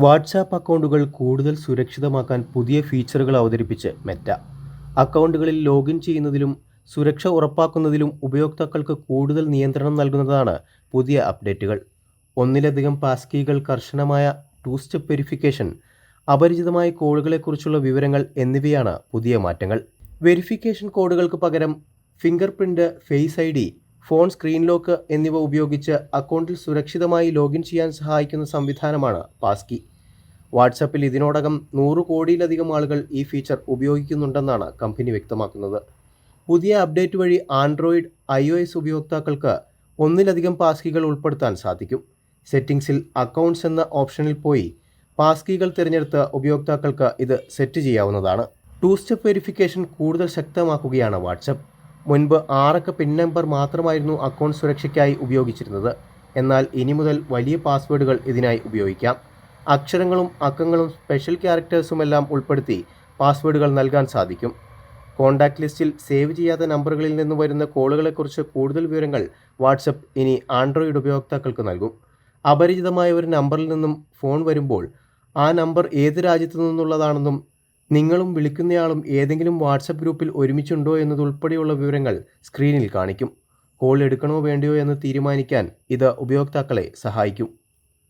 WhatsApp അക്കൗണ്ടുകൾ കൂടുതൽ സുരക്ഷിതമാക്കാൻ പുതിയ ഫീച്ചറുകൾ അവതരിപ്പിച്ച് മെറ്റ. അക്കൗണ്ടുകളിൽ ലോഗിൻ ചെയ്യുന്നതിലും സുരക്ഷ ഉറപ്പാക്കുന്നതിലും ഉപയോക്താക്കൾക്ക് കൂടുതൽ നിയന്ത്രണം നൽകുന്നതാണ് പുതിയ അപ്ഡേറ്റുകൾ. ഒന്നിലധികം പാസ്കീകൾ, കർശനമായ ടു സ്റ്റെപ്പ് വെരിഫിക്കേഷൻ, അപരിചിതമായ കോളുകളെക്കുറിച്ചുള്ള വിവരങ്ങൾ എന്നിവയാണ് പുതിയ മാറ്റങ്ങൾ. വെരിഫിക്കേഷൻ കോഡുകൾക്ക് പകരം finger print, face I D, phone screen lock എന്നിവ ഉപയോഗിച്ച് അക്കൗണ്ടിൽ സുരക്ഷിതമായി ലോഗിൻ ചെയ്യാൻ സഹായിക്കുന്ന സംവിധാനമാണ് പാസ്കി. വാട്സാപ്പിൽ ഇതിനോടകം 100 കോടിയിലധികം ആളുകൾ ഈ ഫീച്ചർ ഉപയോഗിക്കുന്നുണ്ടെന്നാണ് കമ്പനി വ്യക്തമാക്കുന്നത്. പുതിയ അപ്ഡേറ്റ് വഴി ആൻഡ്രോയിഡ്, iOS ഉപയോക്താക്കൾക്ക് ഒന്നിലധികം പാസ്കീകൾ ഉൾപ്പെടുത്താൻ സാധിക്കും. സെറ്റിംഗ്സിൽ അക്കൗണ്ട്സ് എന്ന ഓപ്ഷനിൽ പോയി പാസ്കീകൾ തിരഞ്ഞെടുത്ത് ഉപയോക്താക്കൾക്ക് ഇത് സെറ്റ് ചെയ്യാവുന്നതാണ്. ടു സ്റ്റെപ്പ് വെരിഫിക്കേഷൻ കൂടുതൽ ശക്തമാക്കുകയാണ് വാട്സാപ്പ്. മുൻപ് 6 അക്ക പിൻ നമ്പർ മാത്രമായിരുന്നു അക്കൗണ്ട് സുരക്ഷയ്ക്കായി ഉപയോഗിച്ചിരുന്നത്. എന്നാൽ ഇനി മുതൽ വലിയ പാസ്വേഡുകൾ ഇതിനായി ഉപയോഗിക്കാം. അക്ഷരങ്ങളും അക്കങ്ങളും സ്പെഷ്യൽ ക്യാരക്ടേഴ്സുമെല്ലാം ഉൾപ്പെടുത്തി പാസ്വേഡുകൾ നൽകാൻ സാധിക്കും. കോൺടാക്റ്റ് ലിസ്റ്റിൽ സേവ് ചെയ്യാത്ത നമ്പറുകളിൽ നിന്ന് വരുന്ന കോളുകളെക്കുറിച്ച് കൂടുതൽ വിവരങ്ങൾ വാട്സപ്പ് ഇനി ആൻഡ്രോയിഡ് ഉപയോക്താക്കൾക്ക് നൽകും. അപരിചിതമായ ഒരു നമ്പറിൽ നിന്നും ഫോൺ വരുമ്പോൾ ആ നമ്പർ ഏത് രാജ്യത്തു നിന്നുള്ളതാണെന്നും നിങ്ങളും വിളിക്കുന്നയാളും ഏതെങ്കിലും വാട്സപ്പ് ഗ്രൂപ്പിൽ ഒരുമിച്ചുണ്ടോ എന്നതുൾപ്പെടെയുള്ള വിവരങ്ങൾ സ്ക്രീനിൽ കാണിക്കും. കോൾ എടുക്കണോ വേണ്ടയോ എന്ന് തീരുമാനിക്കാൻ ഇത് ഉപയോക്താക്കളെ സഹായിക്കും.